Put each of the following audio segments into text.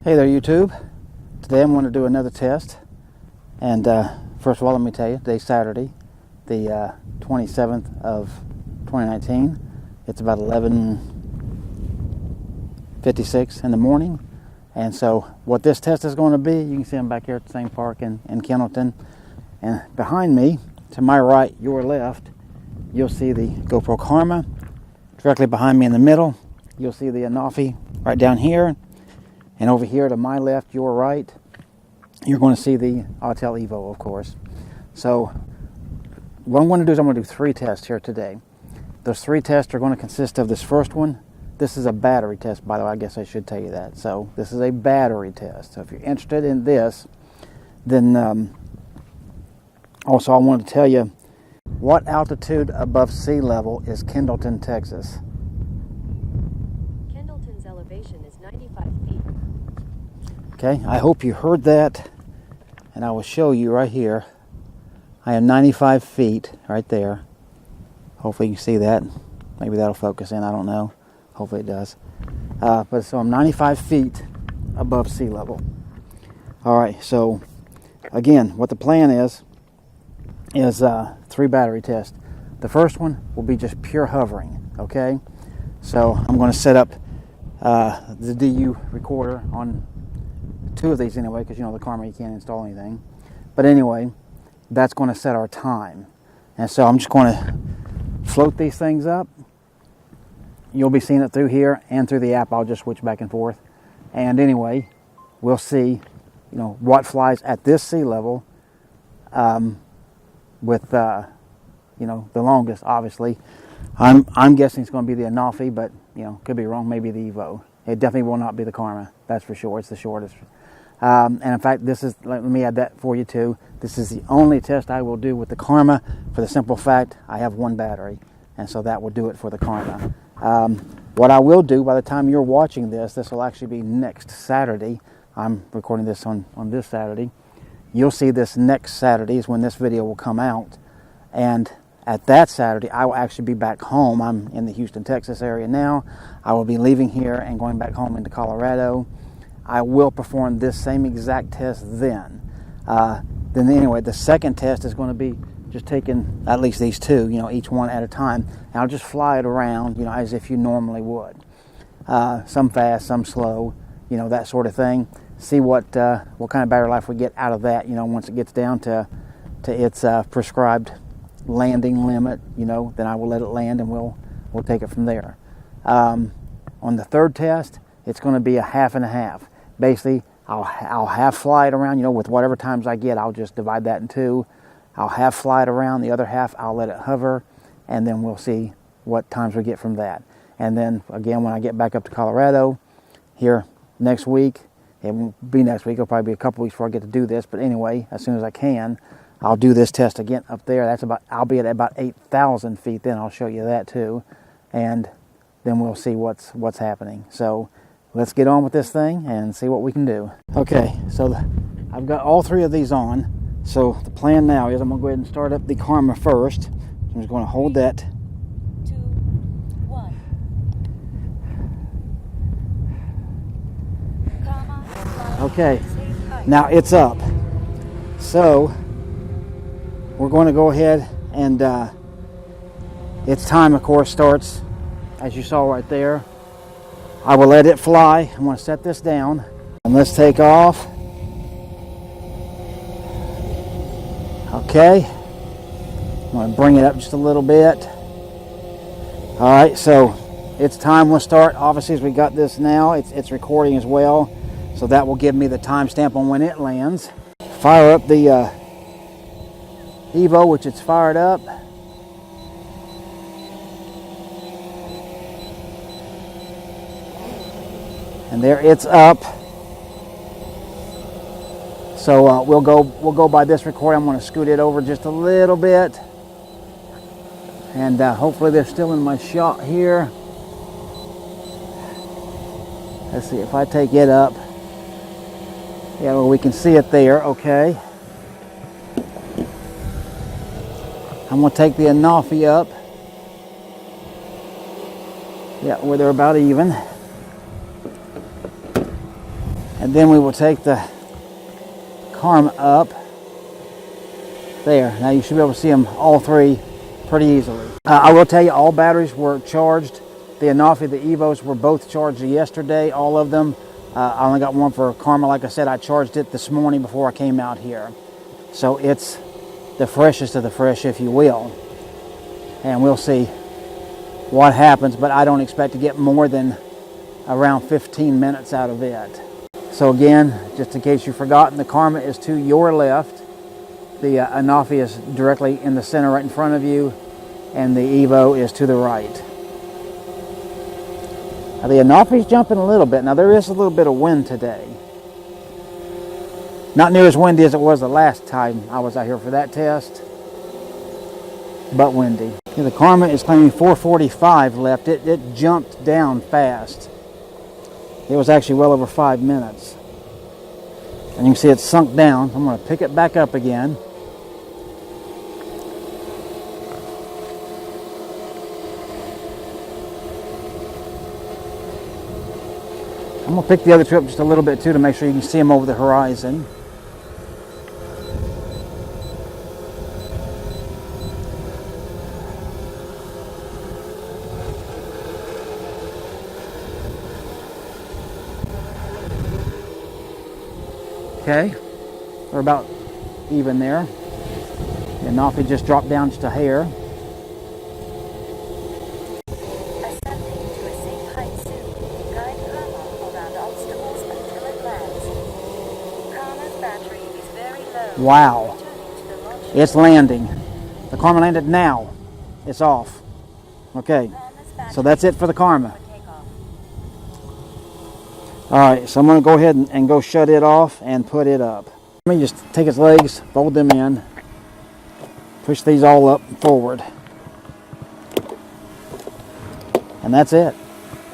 Hey there, YouTube. Today I'm going to do another test. And first of all, let me tell you, today's Saturday, the 27th of 2019. It's about 11:56 in the morning. And so what this test is going to be, you can see I'm back here at the same park in Kendleton. And behind me, to my right, your left, you'll see the GoPro Karma. Directly behind me in the middle, you'll see the Anafi right down here. And over here to my left, your right, you're going to see the Autel Evo, of course. So what I'm going to do is I'm going to do 3 tests here today. Those 3 tests are going to consist of this first one. This is a battery test, by the way. I guess I should tell you that. So this is a battery test. So if you're interested in this, then also I want to tell you what altitude above sea level is Kendleton, Texas. Kendleton's elevation is 95 feet. Okay, I hope you heard that, and I will show you right here. I am 95 feet right there. Hopefully you can see that. Maybe that'll focus in, I don't know. Hopefully it does. But so I'm 95 feet above sea level. All right, so again, what the plan is 3 battery tests. The first one will be just pure hovering, okay? So I'm going to set up the DU recorder on 2 of these anyway, because you know the Karma, you can't install anything. But anyway, that's going to set our time. And so I'm just going to float these things up. You'll be seeing it through here and through the app. I'll just switch back and forth. And anyway, we'll see, you know, what flies at this sea level with, you know, the longest, obviously. I'm guessing it's going to be the Anafi, but, you know, could be wrong. Maybe the Evo. It definitely will not be the Karma. That's for sure. It's the shortest. And in fact, this is, let me add that for you too. This is the only test I will do with the Karma for the simple fact I have 1 battery. And so that will do it for the Karma. What I will do by the time you're watching this will actually be next Saturday. I'm recording this on this Saturday. You'll see this next Saturday is when this video will come out. And at that Saturday, I will actually be back home. I'm in the Houston, Texas area now. I will be leaving here and going back home into Colorado. I will perform this same exact test then. Then anyway, the second test is going to be just taking at least these 2, you know, each one at a time. And I'll just fly it around, you know, as if you normally would. Some fast, some slow, you know, that sort of thing. See what kind of battery life we get out of that, you know, once it gets down to its prescribed landing limit, you know, then I will let it land and we'll take it from there. On the 3rd test, it's going to be a half and a half. Basically, I'll half fly it around, you know, with whatever times I get, I'll just divide that in 2. I'll half fly it around, the other half I'll let it hover, and then we'll see what times we get from that. And then again, when I get back up to Colorado here next week, it won't be next week, it'll probably be a couple weeks before I get to do this, but anyway, as soon as I can, I'll do this test again up there. I'll be at about 8,000 feet then. I'll show you that too. And then we'll see what's happening. So let's get on with this thing and see what we can do. Okay, so I've got all 3 of these on. So the plan now is I'm going to go ahead and start up the Karma first. So I'm just going to hold that. 2, 1. Karma. Okay, now it's up. So we're going to go ahead and its time, of course, starts as you saw right there. I will let it fly. I'm going to set this down and let's take off. Okay, I'm going to bring it up just a little bit. All right, so its time will start. Obviously, as we got this now, it's recording as well, so that will give me the timestamp on when it lands. Fire up the Evo, which it's fired up. And there it's up. So we'll go by this recording. I'm going to scoot it over just a little bit, and hopefully they're still in my shot here. Let's see if I take it up. Yeah, well, we can see it there. Okay. I'm going to take the Anafi up. Yeah, where they're about even. And then we will take the Karma up. There. Now you should be able to see them all three pretty easily. I will tell you, all batteries were charged. The Anafi, the Evos were both charged yesterday, all of them. I only got one for Karma. Like I said, I charged it this morning before I came out here. So it's the freshest of the fresh, if you will. And we'll see what happens, but I don't expect to get more than around 15 minutes out of it. So again, just in case you've forgotten, the Karma is to your left. The Anafi is directly in the center right in front of you, and the Evo is to the right. Now the Anafi's jumping a little bit. Now there is a little bit of wind today. Not near as windy as it was the last time I was out here for that test, but windy. Okay, the Karma is claiming 4:45 left. It jumped down fast. It was actually well over 5 minutes. And you can see it's sunk down. I'm going to pick it back up again. I'm going to pick the other two up just a little bit too to make sure you can see them over the horizon. Okay, we're about even there. The Anafi just dropped down just a hair. Ascending to a safe height soon. Guide Karma around obstacles until it lands. Karma's battery is very low. Wow, Returning to the launch it's landing. The Karma landed now. It's off. Okay, so that's it for the Karma. for takeoff. Alright, so I'm going to go ahead and go shut it off and put it up. Let me just take its legs, fold them in, push these all up and forward. And that's it.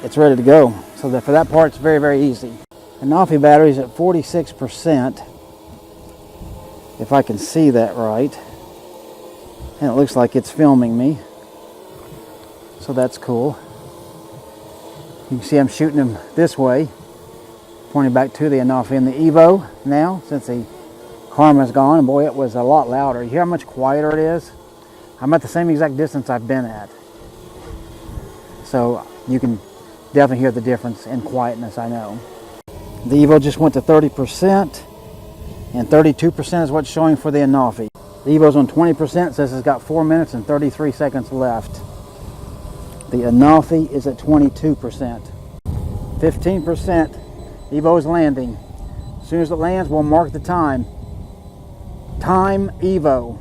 It's ready to go. So that for that part, it's very, very easy. The Anafi battery is at 46%, if I can see that right. And it looks like it's filming me. So that's cool. You can see I'm shooting them this way, pointing back to the Anafi and the Evo now, since the Karma's gone. And boy, it was a lot louder. You hear how much quieter it is? I'm at the same exact distance I've been at. So you can definitely hear the difference in quietness, I know. The Evo just went to 30%, and 32% is what's showing for the Anafi. The Evo's on 20%, says it's got 4 minutes and 33 seconds left. The Anafi is at 22%. 15%. Evo is landing. As soon as it lands, we'll mark the time. Time Evo.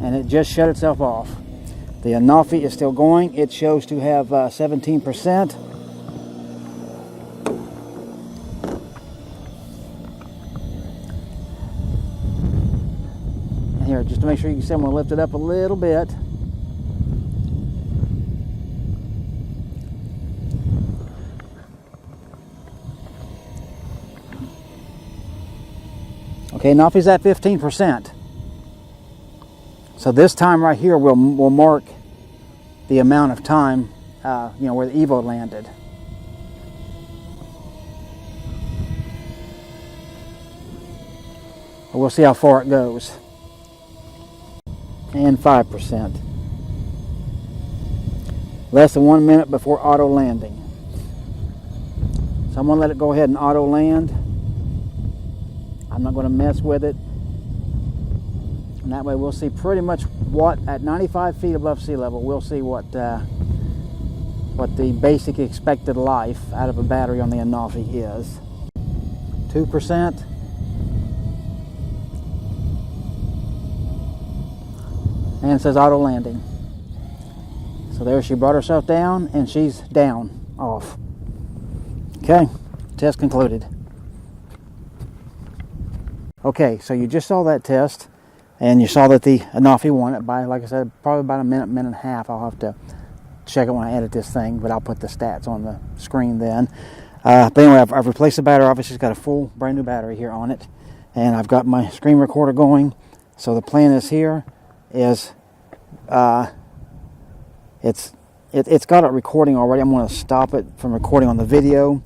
And it just shut itself off. The Anafi is still going. It shows to have 17%. And here, just to make sure you can see, I'm going to lift it up a little bit. Okay, Anafi's at 15%. So this time right here will mark the amount of time, where the Evo landed. But we'll see how far it goes. And 5%. Less than 1 minute before auto landing. So I'm going to let it go ahead and auto land. I'm not going to mess with it. And that way we'll see pretty much what, at 95 feet above sea level, we'll see what the basic expected life out of a battery on the Anafi is. 2%. And it says auto landing. So there she brought herself down, and she's down, off. Okay, test concluded. Okay, so you just saw that test, and you saw that the Anafi won it by, like I said, probably about a minute, minute and a half. I'll have to check it when I edit this thing, but I'll put the stats on the screen then. But anyway, I've replaced the battery. Obviously, it's got a full brand new battery here on it, and I've got my screen recorder going. So the plan is here is it's got it recording already. I'm going to stop it from recording on the video,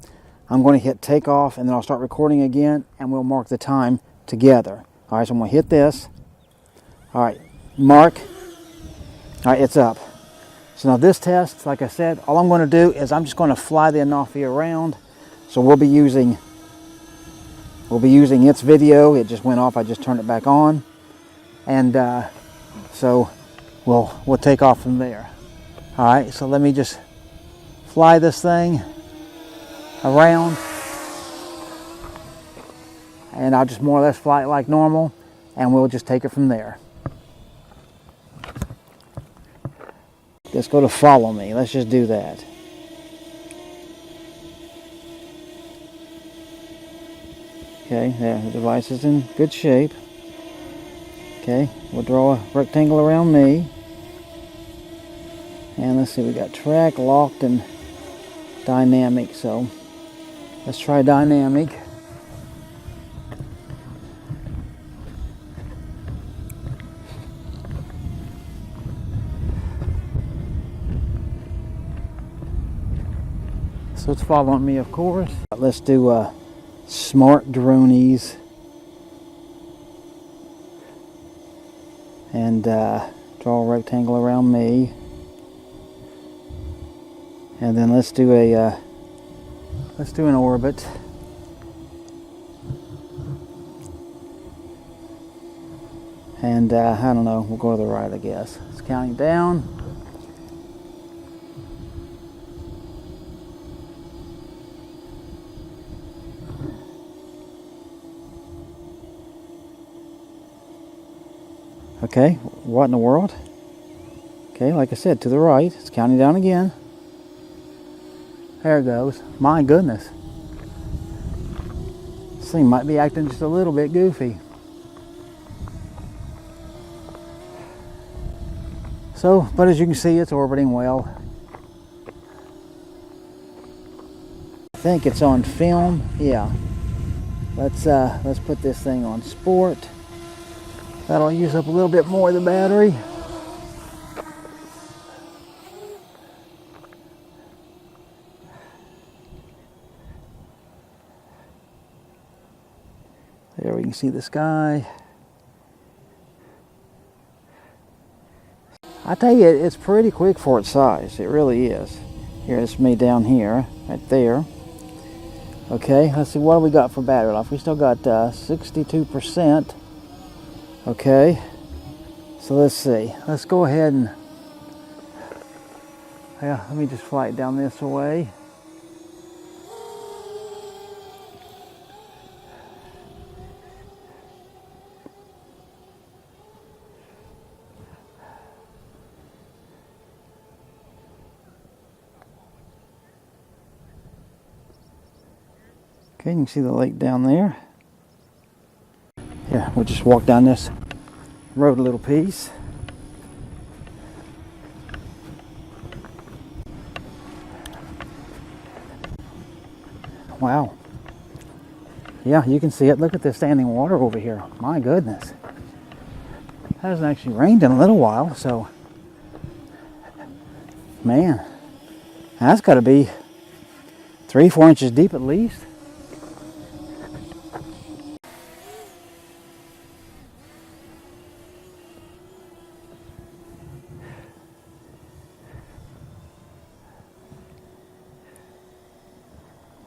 I'm going to hit takeoff, and then I'll start recording again, and we'll mark the time together. All right, so I'm going to hit this. All right, mark. All right, it's up. So now this test, like I said, all I'm going to do is I'm just going to fly the Anafi around. So we'll be using its video. It just went off. I just turned it back on, and so we'll take off from there. All right, so let me just fly this thing around, and I'll just more or less fly it like normal, and we'll just take it from there. Let's go to follow me. Let's just do that. Okay, there, the device is in good shape. Okay, we'll draw a rectangle around me. And let's see, we got track, locked, and dynamic. So let's try dynamic. So it's following me, of course. Let's do smart dronies. And draw a rectangle around me. And then let's do an orbit. And I don't know, we'll go to the right, I guess. It's counting down. Okay, what in the world? Okay, like I said, to the right. It's counting down again. There it goes. My goodness. This thing might be acting just a little bit goofy. So, but as you can see, it's orbiting well. I think it's on film. Yeah. Let's put this thing on sport. That'll use up a little bit more of the battery. There we can see the sky. I tell you, it's pretty quick for its size. It really is. Here, it's me down here, right there. Okay, let's see, what do we got for battery life? We still got 62%. Okay, so let's see. Let's go ahead and, yeah, let me just fly it down this way. Okay, you can see the lake down there. Yeah, we'll just walk down this road a little piece. Wow. Yeah, you can see it. Look at the standing water over here. My goodness. It hasn't actually rained in a little while, so man, that's got to be 3-4 inches deep at least.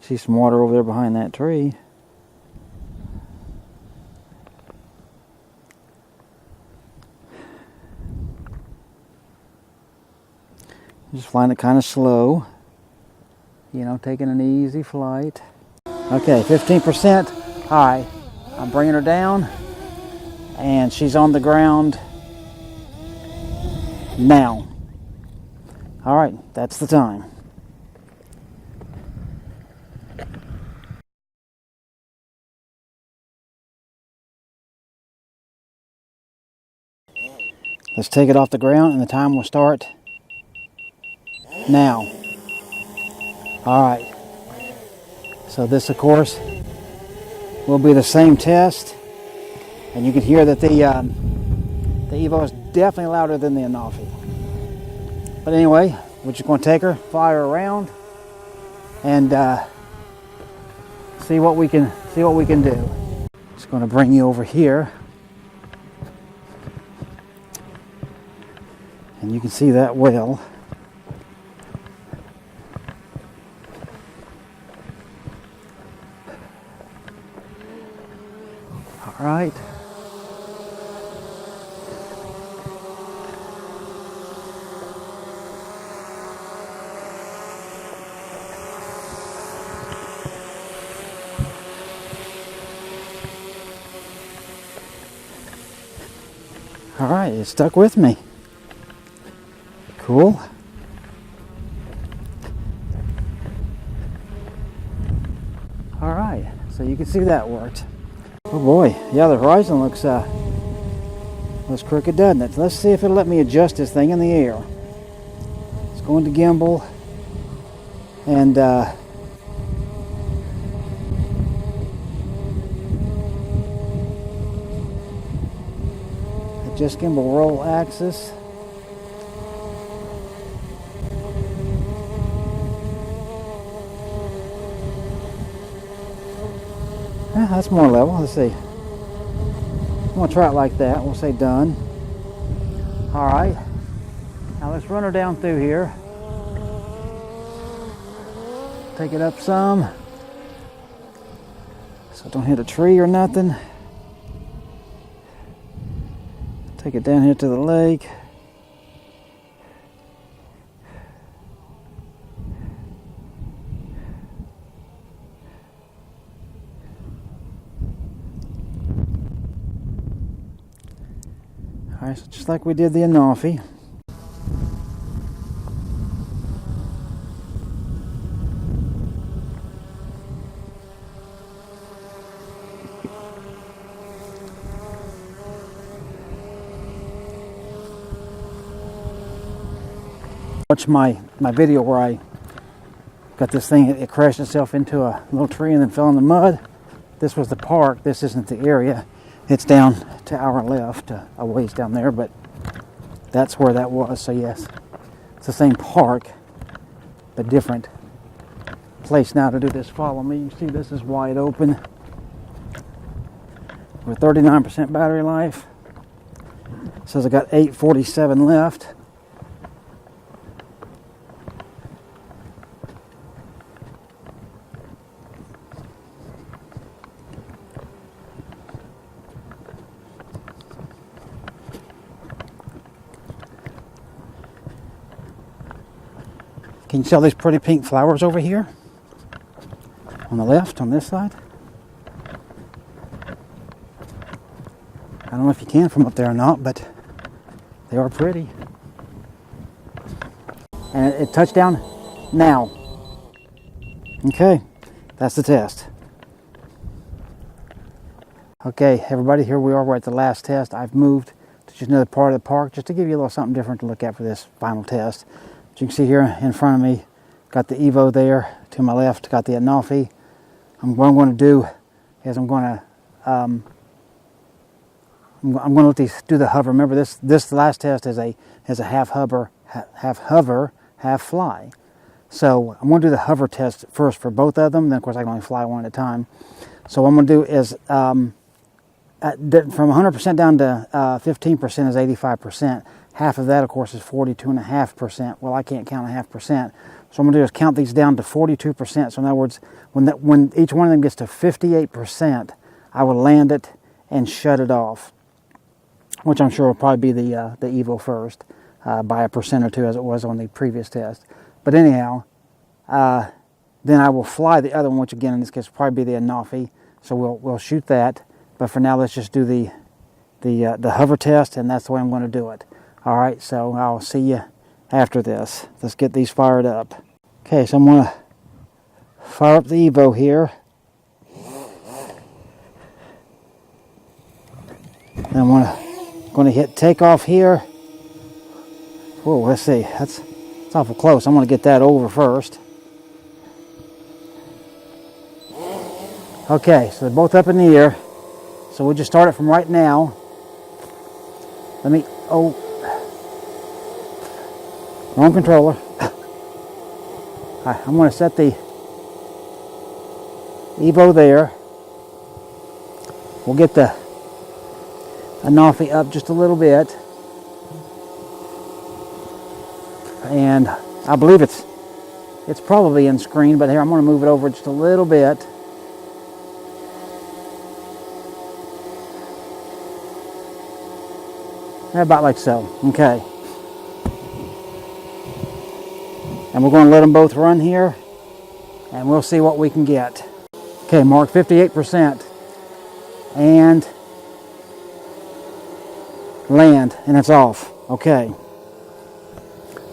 See some water over there behind that tree. Just flying it kind of slow. You know, taking an easy flight. Okay, 15%. All right, I'm bringing her down. And she's on the ground now. All right, that's the time. Let's take it off the ground, and the time will start now. All right. So this, of course, will be the same test, and you can hear that the Evo is definitely louder than the Anafi. But anyway, we're just going to take her, fly her around, and see what we can do. Just going to bring you over here, and you can see that well. All right. All right, it stuck with me. Cool. All right, so you can see that worked. Oh boy, yeah, the horizon looks crooked, doesn't it? Let's see if it'll let me adjust this thing in the air. It's going to gimbal, and adjust gimbal roll axis. Yeah, that's more level. Let's see. I'm going to try it like that. We'll say done. All right. Now let's run her down through here. Take it up some, so I don't hit a tree or nothing. Take it down here to the lake. Alright, so just like we did the Anafi. Watch my video where I got this thing, it crashed itself into a little tree and then fell in the mud. This was the park. This isn't the area. It's down to our left, a ways down there, but that's where that was. So yes, it's the same park, but different place now to do this. Follow me. You see this is wide open with 39% battery life. It says I got 847 left. Can you see all these pretty pink flowers over here? On the left, on this side? I don't know if you can from up there or not, but they are pretty. And it touched down now. Okay, that's the test. Okay, everybody, here we are. We're at the last test. I've moved to just another part of the park just to give you a little something different to look at for this final test. As you can see here in front of me, got the Evo there. To my left, got the Anafi. What I'm going to do is I'm going to let these do the hover. Remember, this last test is a half hover, half fly. So I'm going to do the hover test first for both of them. Then of course I can only fly one at a time. So what I'm going to do is from 100% down to 15% is 85%. Half of that, of course, is 42.5%. Well, I can't count 0.5%. So what I'm going to do is count these down to 42%. So in other words, when each one of them gets to 58%, I will land it and shut it off, which I'm sure will probably be the Evo first by 1% or 2 as it was on the previous test. But anyhow, then I will fly the other one, which again in this case will probably be the Anafi. So we'll shoot that. But for now, let's just do the hover test, and that's the way I'm going to do it. All right, so I'll see you after this. Let's get these fired up. Okay, so I'm going to fire up the Evo here. And I'm going to hit takeoff here. Whoa, let's see. That's awful close. I'm going to get that over first. Okay, so they're both up in the air. So we'll just start it from right now. Wrong controller. Alright, I'm going to set the Evo there. We'll get the Anafi up just a little bit. And I believe it's probably in screen, but here I'm going to move it over just a little bit. About like so. Okay. And we're going to let them both run here, and we'll see what we can get. Okay, mark 58%. And land, and it's off. Okay.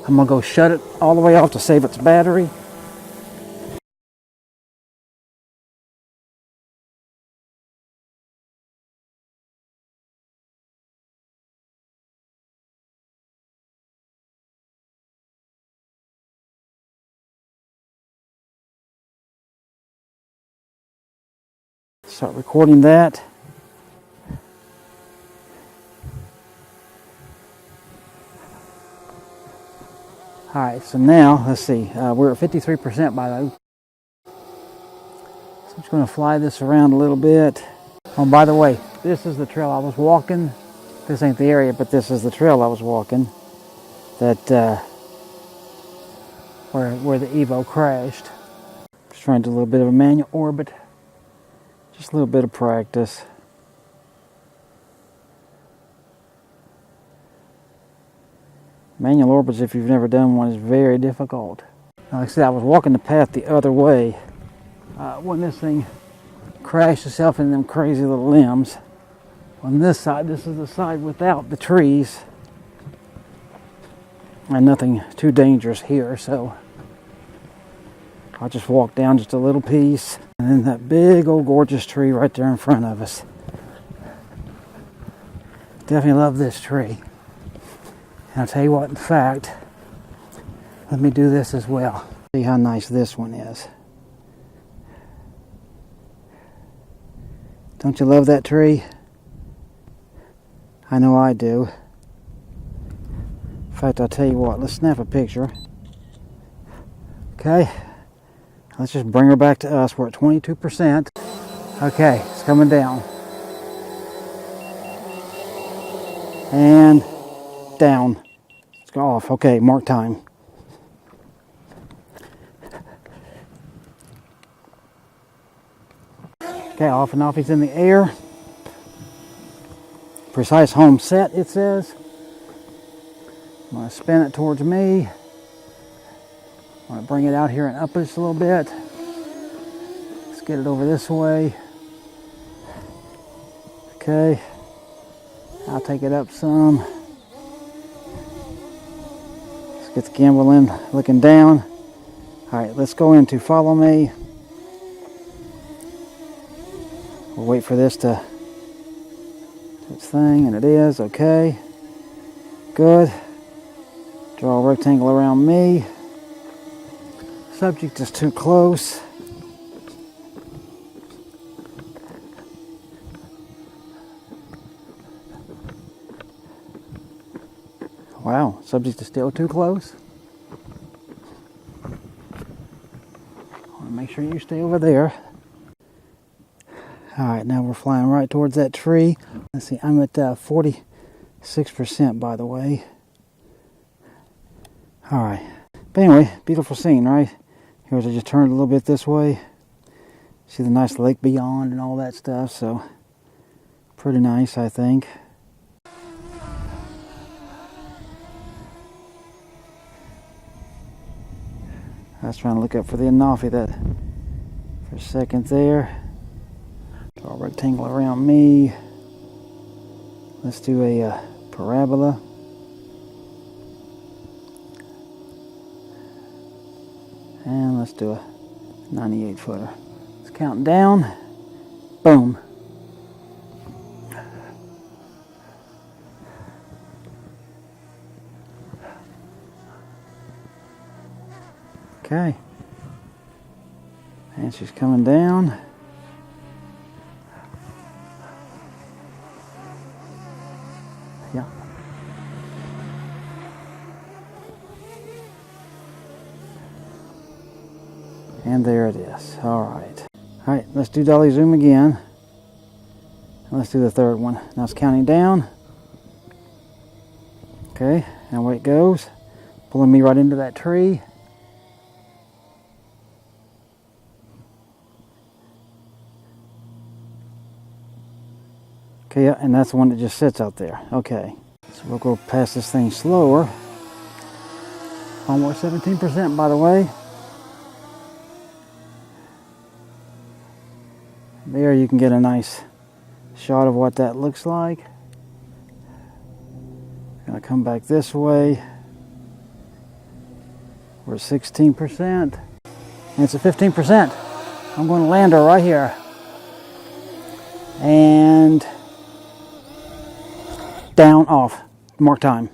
I'm going to go shut it all the way off to save its battery. Start recording that. Alright, so now, let's see, we're at 53% by the way. So I'm just going to fly this around a little bit. Oh, by the way, this is the trail I was walking. This ain't the area, but this is the trail I was walking. That, where the Evo crashed. Just trying to do a little bit of a manual orbit. Just a little bit of practice. Manual orbits, if you've never done one, is very difficult. Like I said, I was walking the path the other way when this thing crashed itself in them crazy little limbs. On this side, this is the side without the trees. And nothing too dangerous here, so I'll just walk down just a little piece. And then that big old gorgeous tree right there in front of us. Definitely love this tree. And I'll tell you what, in fact, let me do this as well. See how nice this one is. Don't you love that tree? I know I do. In fact, I'll tell you what, let's snap a picture. Okay. Let's just bring her back to us. We're at 22%. Okay, it's coming down. And down. Let's go off. Okay, mark time. Okay, off and off. He's in the air. Precise home set, it says. I'm going to spin it towards me. I'm going to bring it out here and up just a little bit. Let's get it over this way. Okay. I'll take it up some. Let's get the gimbal in, looking down. Alright, let's go into follow me. We'll wait for this to do its thing, and it is. Okay. Good. Draw a rectangle around me. Subject is too close. Wow, subject is still too close. I want to make sure you stay over there. Alright, now we're flying right towards that tree. Let's see, I'm at 46% by the way. Alright, but anyway, beautiful scene, right? Here's I just turned a little bit this way. See the nice lake beyond and all that stuff, so pretty nice, I think. I was trying to look up for the Anafi that for a second there. Draw a rectangle around me. Let's do a parabola. And let's do a 98 footer. Let's count down. Boom. Okay. And she's coming down. Yeah. And there it is. All right. All right, let's do dolly zoom again. Let's do the third one. Now it's counting down. Okay, and away it goes. Pulling me right into that tree. Okay, yeah, and that's the one that just sits out there. Okay, so we'll go past this thing slower. Almost 17% by the way. There you can get a nice shot of what that looks like. Gonna come back this way. We're at 16%. And it's at 15%. I'm going to land her right here. And down, off. Mark time.